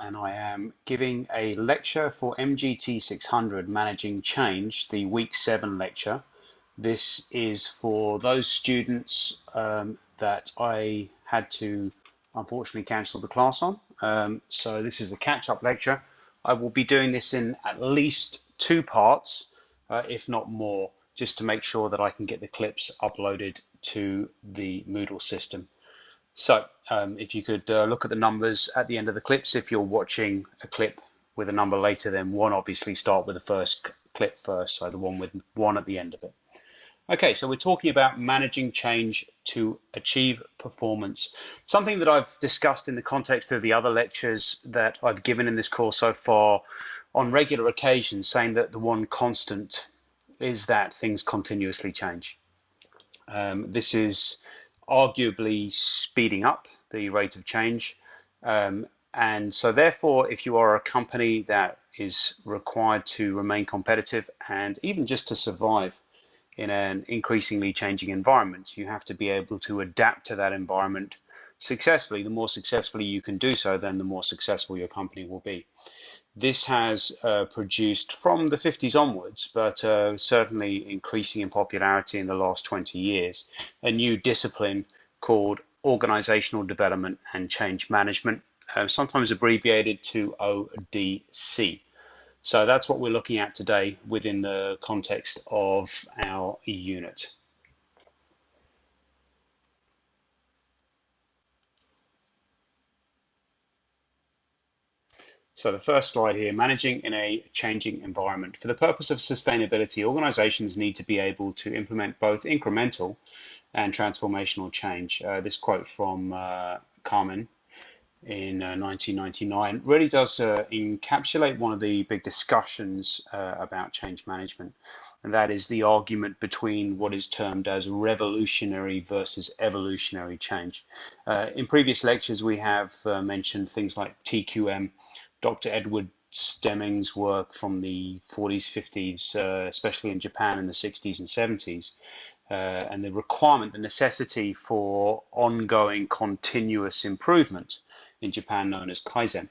and I am giving a lecture for MGT 600 Managing Change, the Week 7 lecture. This is for those students that I had to unfortunately cancel the class on. So this is a catch-up lecture. I will be doing this in at least 2 parts, if not more, just to make sure that I can get the clips uploaded to the Moodle system. So if you could look at the numbers at the end of the clips, if you're watching a clip with a number later, then one obviously start with the first clip first, so the one with 1 at the end of it. Okay, so we're talking about managing change to achieve performance, something that I've discussed in the context of the other lectures that I've given in this course so far on regular occasions, saying that the one constant is that things continuously change. This is arguably speeding up the rate of change. And so therefore, if you are a company that is required to remain competitive and even just to survive in an increasingly changing environment, you have to be able to adapt to that environment successfully. The more successfully you can do so, then the more successful your company will be. This has produced from the 50s onwards, but certainly increasing in popularity in the last 20 years, a new discipline called organizational development and change management, sometimes abbreviated to ODC. So that's what we're looking at today within the context of our unit. So the first slide here, managing in a changing environment. For the purpose of sustainability, organizations need to be able to implement both incremental and transformational change. This quote from Carmen in 1999 really does encapsulate one of the big discussions about change management, and that is the argument between what is termed as revolutionary versus evolutionary change. In previous lectures, we have mentioned things like TQM, Dr. Edward Deming's work from the 40s, 50s, especially in Japan in the 60s and 70s, and the requirement, the necessity for ongoing continuous improvement, in Japan known as Kaizen.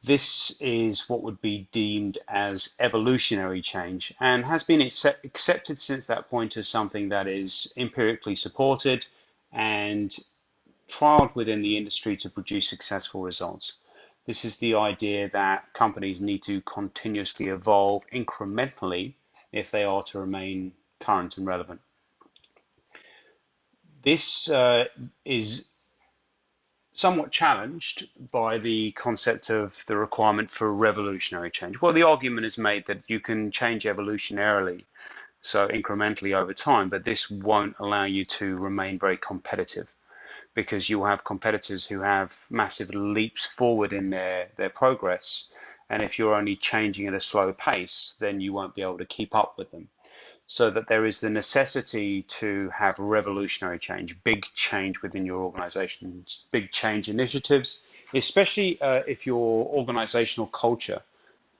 This is what would be deemed as evolutionary change and has been accepted since that point as something that is empirically supported and trialed within the industry to produce successful results. This is the idea that companies need to continuously evolve incrementally if they are to remain current and relevant. This is somewhat challenged by the concept of the requirement for revolutionary change. Well, the argument is made that you can change evolutionarily, so incrementally over time, but this won't allow you to remain very competitive, because you'll have competitors who have massive leaps forward in their progress. And if you're only changing at a slow pace, then you won't be able to keep up with them. So that there is the necessity to have revolutionary change, big change within your organization, big change initiatives, especially if your organizational culture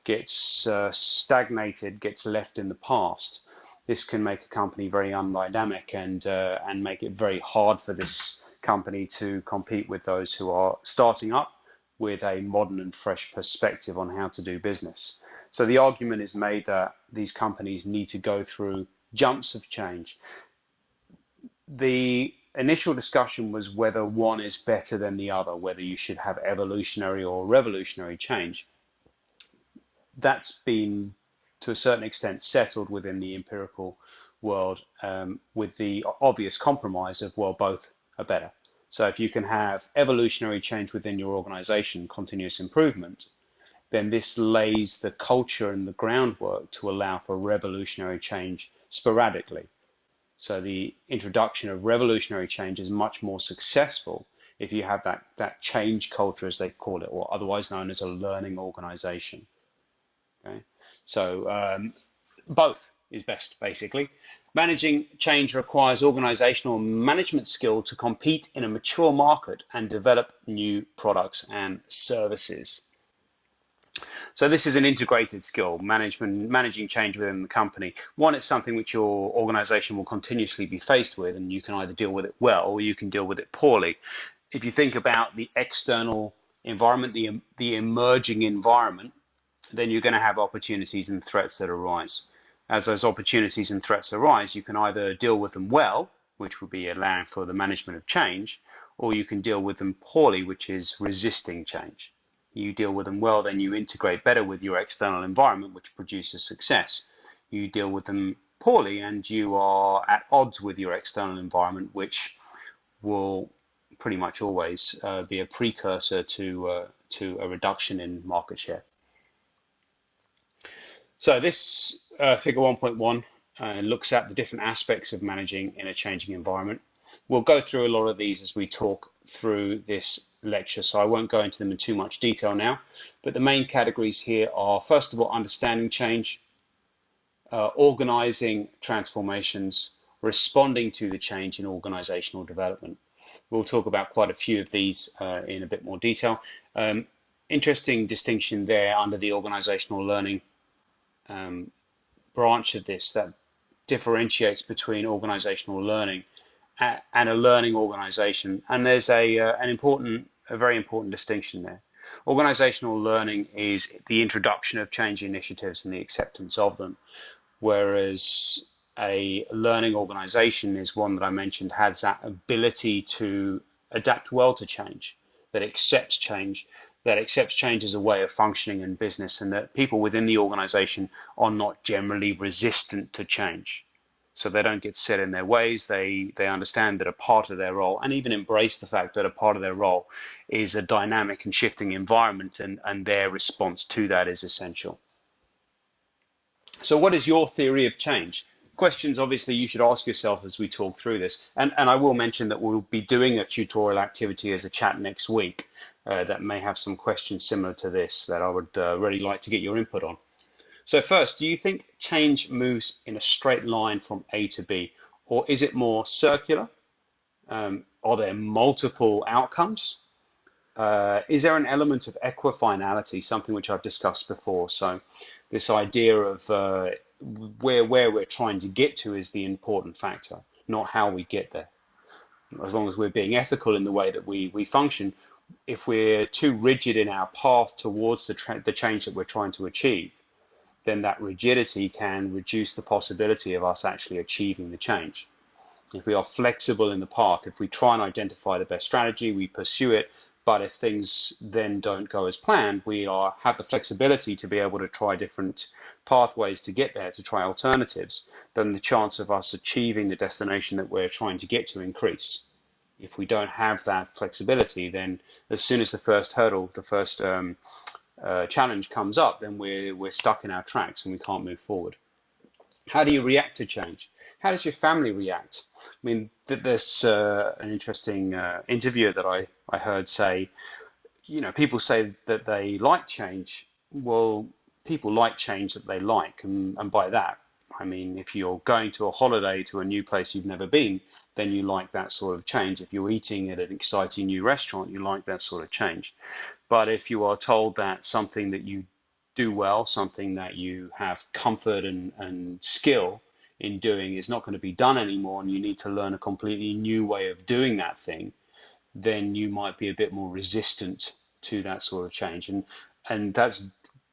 gets stagnated, gets left in the past. This can make a company very undynamic and make it very hard for this company to compete with those who are starting up with a modern and fresh perspective on how to do business. So the argument is made that these companies need to go through jumps of change. The initial discussion was whether one is better than the other, whether you should have evolutionary or revolutionary change. That's been, to a certain extent, settled within the empirical world with the obvious compromise of, well, both are better. So if you can have evolutionary change within your organization, continuous improvement, then this lays the culture and the groundwork to allow for revolutionary change sporadically. So the introduction of revolutionary change is much more successful if you have that change culture, as they call it, or otherwise known as a learning organization. Okay? So both is best, basically. Managing change requires organizational management skill to compete in a mature market and develop new products and services. So this is an integrated skill, managing change within the company. One, it's something which your organization will continuously be faced with, and you can either deal with it well or you can deal with it poorly. If you think about the external environment, the emerging environment, then you're going to have opportunities and threats that arise. As those opportunities and threats arise, you can either deal with them well, which would be allowing for the management of change, or you can deal with them poorly, which is resisting change. You deal with them well, then you integrate better with your external environment, which produces success. You deal with them poorly, and you are at odds with your external environment, which will pretty much always be a precursor to a reduction in market share. So this figure 1.1 looks at the different aspects of managing in a changing environment. We'll go through a lot of these as we talk through this lecture, so I won't go into them in too much detail now, but the main categories here are, first of all, understanding change, organizing transformations, responding to the change in organizational development. We'll talk about quite a few of these in a bit more detail. Interesting distinction there under the organizational learning branch of this that differentiates between organizational learning and a learning organization. And there's a very important distinction there. Organizational learning is the introduction of change initiatives and the acceptance of them, whereas a learning organization is one that I mentioned has that ability to adapt well to change, that accepts change as a way of functioning in business, and that people within the organization are not generally resistant to change. So they don't get set in their ways. They understand that a part of their role, and even embrace the fact that a part of their role is a dynamic and shifting environment, and their response to that is essential. So what is your theory of change? Questions obviously you should ask yourself as we talk through this. And I will mention that we'll be doing a tutorial activity as a chat next week that may have some questions similar to this that I would really like to get your input on. So first, do you think change moves in a straight line from A to B, or is it more circular? Are there multiple outcomes? Is there an element of equifinality, something which I've discussed before? So this idea of where we're trying to get to is the important factor, not how we get there. As long as we're being ethical in the way that we function, if we're too rigid in our path towards the change that we're trying to achieve, then that rigidity can reduce the possibility of us actually achieving the change. If we are flexible in the path, if we try and identify the best strategy, we pursue it, but if things then don't go as planned, we have the flexibility to be able to try different pathways to get there, to try alternatives, then the chance of us achieving the destination that we're trying to get to increase. If we don't have that flexibility, then as soon as the first hurdle, the first challenge comes up, then we're stuck in our tracks and we can't move forward. How do you react to change? How does your family react? I mean, there's an interesting interview that I heard say, people say that they like change. Well, people like change that they like, and by that, I mean, if you're going to a holiday to a new place you've never been, then you like that sort of change. If you're eating at an exciting new restaurant, you like that sort of change. But if you are told that something that you do well, something that you have comfort and skill in doing is not going to be done anymore, and you need to learn a completely new way of doing that thing, then you might be a bit more resistant to that sort of change. And that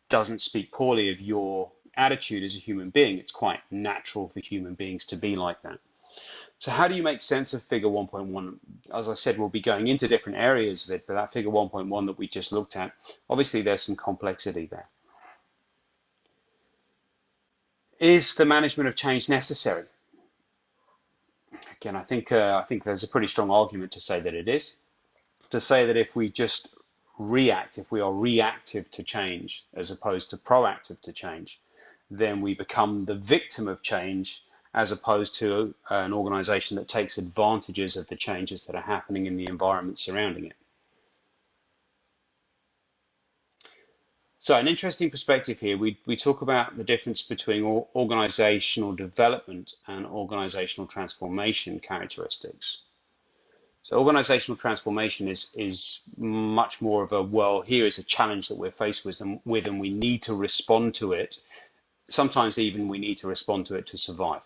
doesn't speak poorly of your attitude as a human being. It's quite natural for human beings to be like that. So how do you make sense of figure 1.1? As I said, we'll be going into different areas of it, but that figure 1.1 that we just looked at, obviously there's some complexity there. Is the management of change necessary? Again, I think there's a pretty strong argument to say that it is. To say that if we just react, if we are reactive to change as opposed to proactive to change, then we become the victim of change as opposed to an organization that takes advantages of the changes that are happening in the environment surrounding it. So an interesting perspective here, we talk about the difference between organizational development and organizational transformation characteristics. So organizational transformation is much more of a, well, here is a challenge that we're faced with and we need to respond to it. Sometimes even we need to respond to it to survive.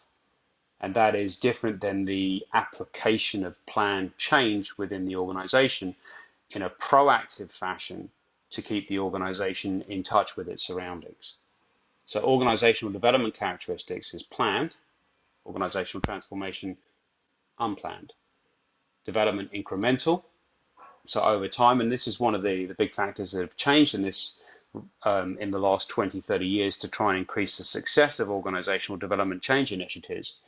And that is different than the application of planned change within the organization. in a proactive fashion to keep the organization in touch with its surroundings. So organizational development characteristics is planned, organizational transformation unplanned, development incremental, so over time, and this is one of the big factors that have changed in this in the last 20, 30 years to try and increase the success of organizational development change initiatives,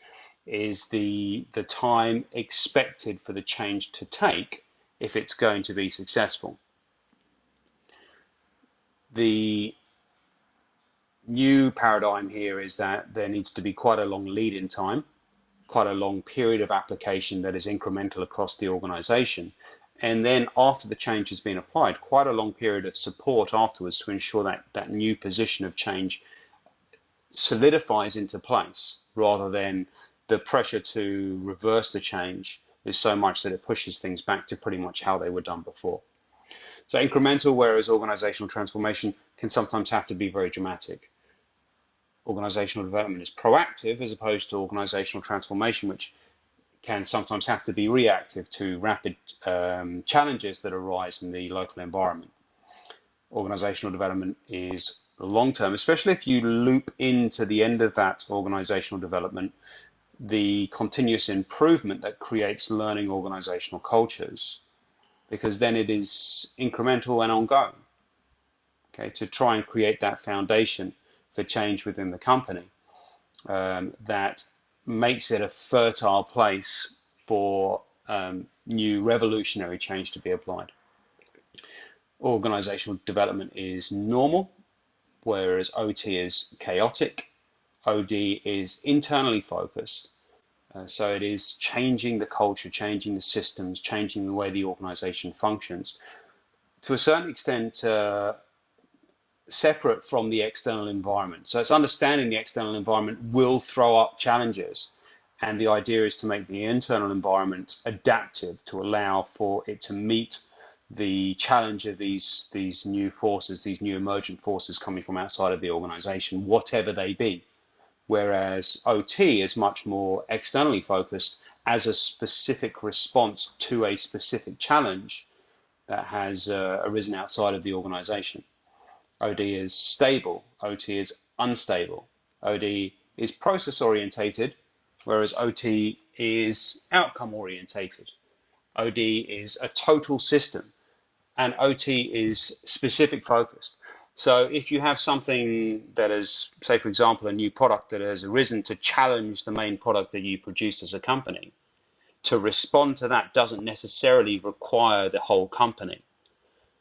is the time expected for the change to take if it's going to be successful. The new paradigm here is that there needs to be quite a long lead in time, quite a long period of application that is incremental across the organization. And then after the change has been applied, quite a long period of support afterwards to ensure that that new position of change solidifies into place, rather than the pressure to reverse the change is so much that it pushes things back to pretty much how they were done before. So incremental, whereas organizational transformation can sometimes have to be very dramatic. Organizational development is proactive as opposed to organizational transformation, which can sometimes have to be reactive to rapid challenges that arise in the local environment. Organizational development is long-term, especially if you loop into the end of that organizational development the continuous improvement that creates learning organizational cultures, because then it is incremental and ongoing, okay, to try and create that foundation for change within the company that makes it a fertile place for new revolutionary change to be applied. Organizational development is normal, whereas OT is chaotic. OD is internally focused. So it is changing the culture, changing the systems, changing the way the organization functions. To a certain extent, separate from the external environment. So it's understanding the external environment will throw up challenges. And the idea is to make the internal environment adaptive to allow for it to meet the challenge of these new forces, these new emergent forces coming from outside of the organization, whatever they be. Whereas OT is much more externally focused as a specific response to a specific challenge that has arisen outside of the organization. OD is stable, OT is unstable. OD is process orientated, whereas OT is outcome orientated. OD is a total system, and OT is specific focused. So if you have something that is, say for example, a new product that has arisen to challenge the main product that you produce as a company, to respond to that doesn't necessarily require the whole company.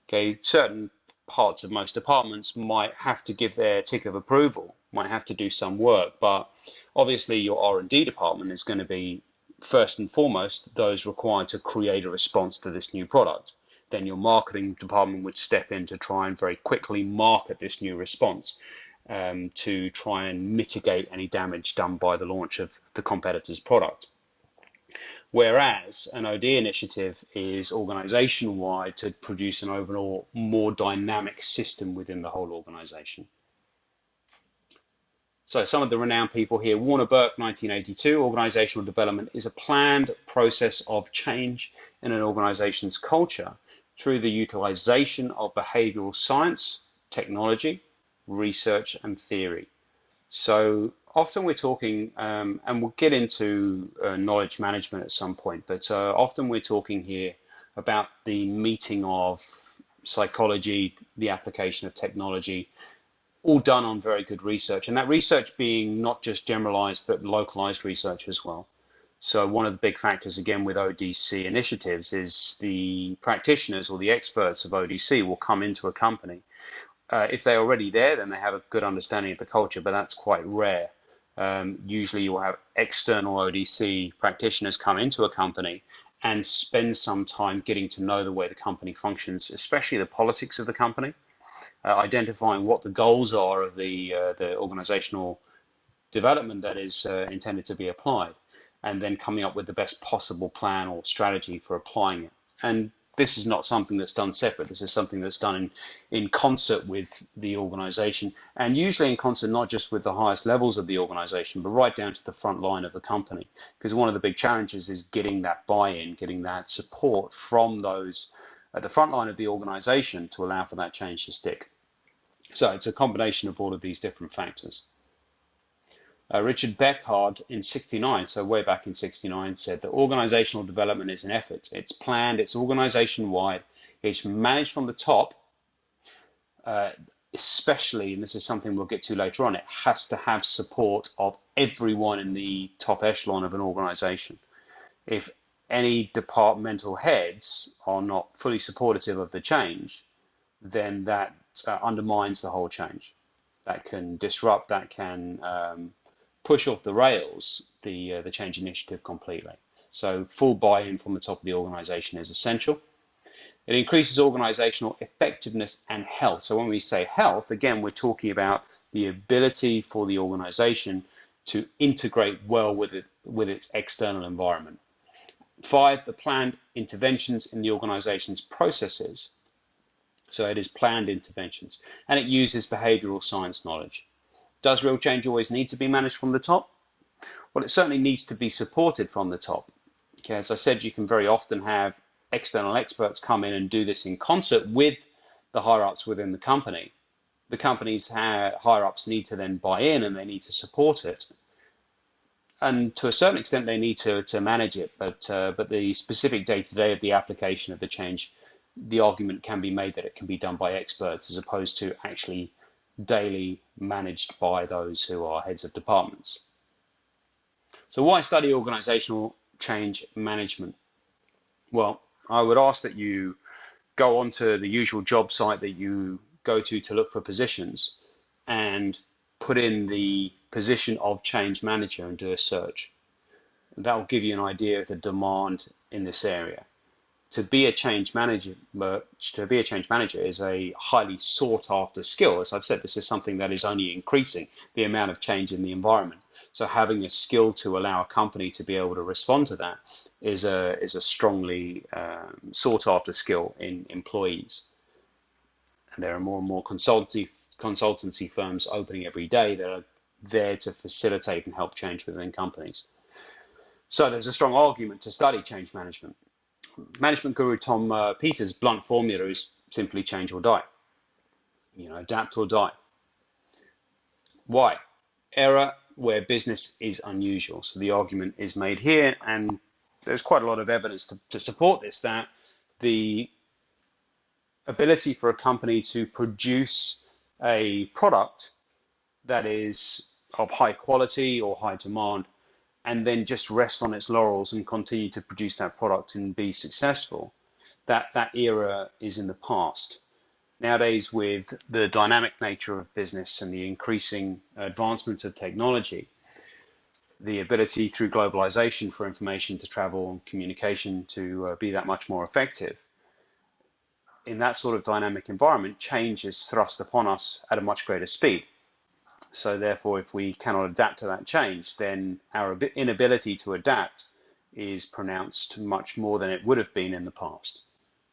Okay, certain parts of most departments might have to give their tick of approval, might have to do some work, but obviously your R&D department is going to be first and foremost those required to create a response to this new product. Then your marketing department would step in to try and very quickly market this new response to try and mitigate any damage done by the launch of the competitor's product. Whereas an OD initiative is organization-wide to produce an overall more dynamic system within the whole organization. So some of the renowned people here: Warner Burke, 1982, organizational development is a planned process of change in an organization's culture through the utilization of behavioral science, technology, research, and theory. So often we're talking, and we'll get into knowledge management at some point, but often we're talking here about the meeting of psychology, the application of technology, all done on very good research, and that research being not just generalized but localized research as well. So one of the big factors again with ODC initiatives is the practitioners or the experts of ODC will come into a company. If they're already there, then they have a good understanding of the culture, but that's quite rare. Usually you'll have external ODC practitioners come into a company and spend some time getting to know the way the company functions, especially the politics of the company, identifying what the goals are of the organizational development that is intended to be applied, and then coming up with the best possible plan or strategy for applying it. And this is not something that's done separate. This is something that's done in concert with the organization, and usually in concert not just with the highest levels of the organization, but right down to the front line of the company. Because one of the big challenges is getting that buy-in, getting that support from those at the front line of the organization to allow for that change to stick. So it's a combination of all of these different factors. Richard Beckard in '69, so way back in '69, said that organizational development is an effort. It's planned, it's organization-wide, it's managed from the top, especially, and this is something we'll get to later on, it has to have support of everyone in the top echelon of an organization. If any departmental heads are not fully supportive of the change, then that undermines the whole change. That can disrupt, that can push off the rails the change initiative completely. So full buy-in from the top of the organization is essential. It increases organizational effectiveness and health. So when we say health, again, we're talking about the ability for the organization to integrate well with its external environment. 5, the planned interventions in the organization's processes. So it is planned interventions, and it uses behavioral science knowledge. Does real change always need to be managed from the top? Well, it certainly needs to be supported from the top. Okay, as I said, you can very often have external experts come in and do this in concert with the higher-ups within the company. The company's higher-ups need to then buy in and they need to support it. And to a certain extent, they need to manage it, but the specific day-to-day of the application of the change, the argument can be made that it can be done by experts as opposed to actually daily managed by those who are heads of departments. So why study organizational change management? Well, I would ask that you go onto the usual job site that you go to look for positions and put in the position of change manager and do a search. That will give you an idea of the demand in this area. To be a change manager is a highly sought after skill. As I've said, this is something that is only increasing, the amount of change in the environment. So having a skill to allow a company to be able to respond to that is a strongly sought after skill in employees. And there are more and more consultancy firms opening every day that are there to facilitate and help change within companies. So there's a strong argument to study change management. Management guru Tom Peters' blunt formula is simply change or die. Adapt or die. Why? Error where business is unusual. So the argument is made here, and there's quite a lot of evidence to support this, that the ability for a company to produce a product that is of high quality or high demand and then just rest on its laurels and continue to produce that product and be successful, that era is in the past. Nowadays, with the dynamic nature of business and the increasing advancements of technology, the ability through globalization for information to travel and communication to be that much more effective, in that sort of dynamic environment, change is thrust upon us at a much greater speed. So therefore, if we cannot adapt to that change, then our inability to adapt is pronounced much more than it would have been in the past.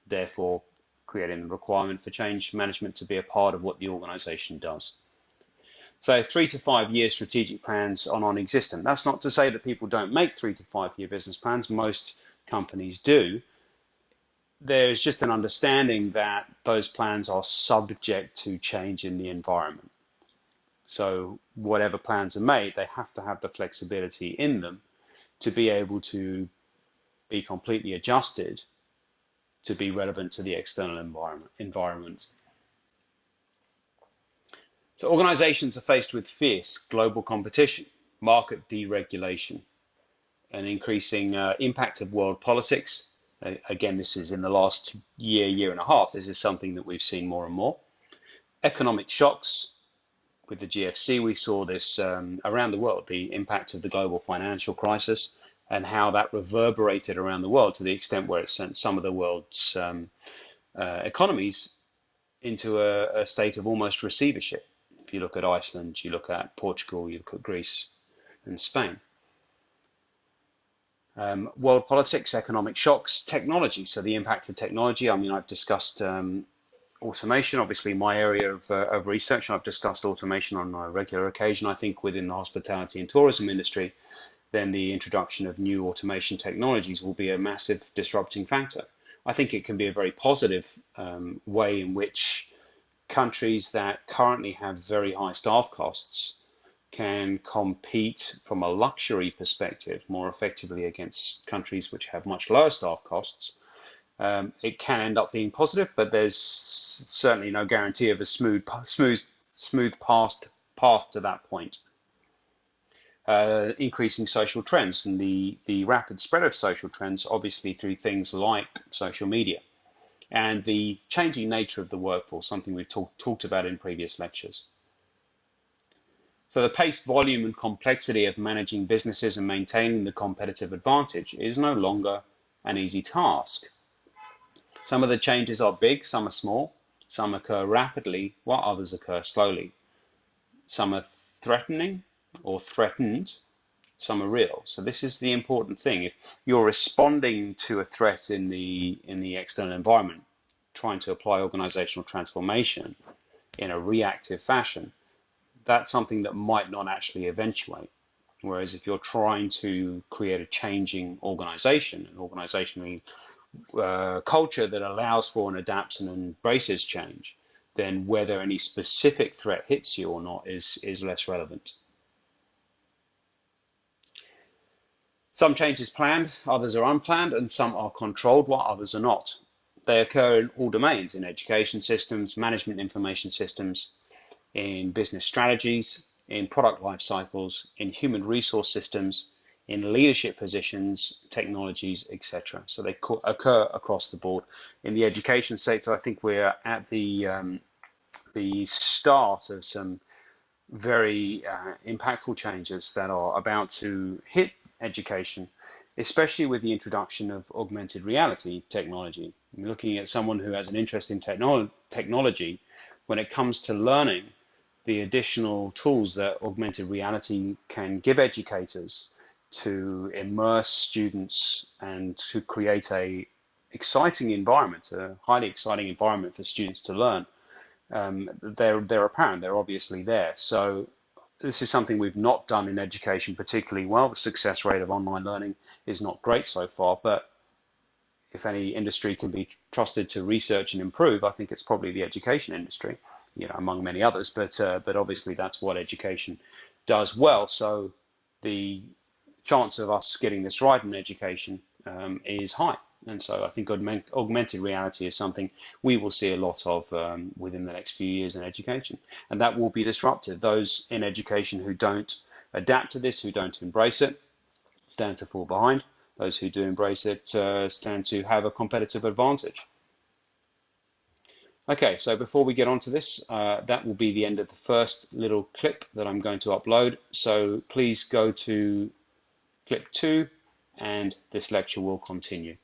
Therefore, creating the requirement for change management to be a part of what the organization does. So 3 to 5 year strategic plans are non-existent. That's not to say that people don't make 3 to 5 year business plans. Most companies do. There's just an understanding that those plans are subject to change in the environment. So whatever plans are made, they have to have the flexibility in them to be able to be completely adjusted to be relevant to the external environment. So organizations are faced with fierce global competition, market deregulation, an increasing impact of world politics. Again, this is in the last year and a half. This is something that we've seen more and more. Economic shocks. With the GFC, we saw this around the world, the impact of the global financial crisis and how that reverberated around the world to the extent where it sent some of the world's economies into a state of almost receivership. If you look at Iceland, you look at Portugal, you look at Greece and Spain. World politics, economic shocks, technology. So the impact of technology, I mean, I've discussed automation, obviously my area of research. I've discussed automation on a regular occasion. I think within the hospitality and tourism industry, then the introduction of new automation technologies will be a massive disrupting factor. I think it can be a very positive way in which countries that currently have very high staff costs can compete from a luxury perspective more effectively against countries which have much lower staff costs. It can end up being positive, but there's certainly no guarantee of a smooth path to that point. Increasing social trends and the rapid spread of social trends, obviously through things like social media, and the changing nature of the workforce, something we've talked about in previous lectures. So the pace, volume, and complexity of managing businesses and maintaining the competitive advantage is no longer an easy task. Some of the changes are big, some are small, some occur rapidly, while others occur slowly. Some are threatening or threatened, some are real. So this is the important thing. If you're responding to a threat in the external environment, trying to apply organizational transformation in a reactive fashion, that's something that might not actually eventuate. Whereas if you're trying to create a changing organization, an organizational culture that allows for and adapts and embraces change, then whether any specific threat hits you or not is less relevant. Some change is planned, others are unplanned, and some are controlled while others are not. They occur in all domains, in education systems, management information systems, in business strategies, in product life cycles, in human resource systems, in leadership positions, technologies, etc. So they occur across the board. In the education sector, I think we're at the start of some very impactful changes that are about to hit education, especially with the introduction of augmented reality technology. I'm looking at someone who has an interest in technology. When it comes to learning, the additional tools that augmented reality can give educators to immerse students and to create a exciting environment, a highly exciting environment for students to learn, they're apparent, they're obviously there. So this is something we've not done in education particularly well. The success rate of online learning is not great so far, but if any industry can be trusted to research and improve, I think it's probably the education industry, among many others. But obviously that's what education does well. So the chance of us getting this right in education is high. And so I think augmented reality is something we will see a lot of within the next few years in education. And that will be disruptive. Those in education who don't adapt to this, who don't embrace it, stand to fall behind. Those who do embrace it stand to have a competitive advantage. Okay, so before we get on to this, that will be the end of the first little clip that I'm going to upload. So please go to clip 2 and this lecture will continue.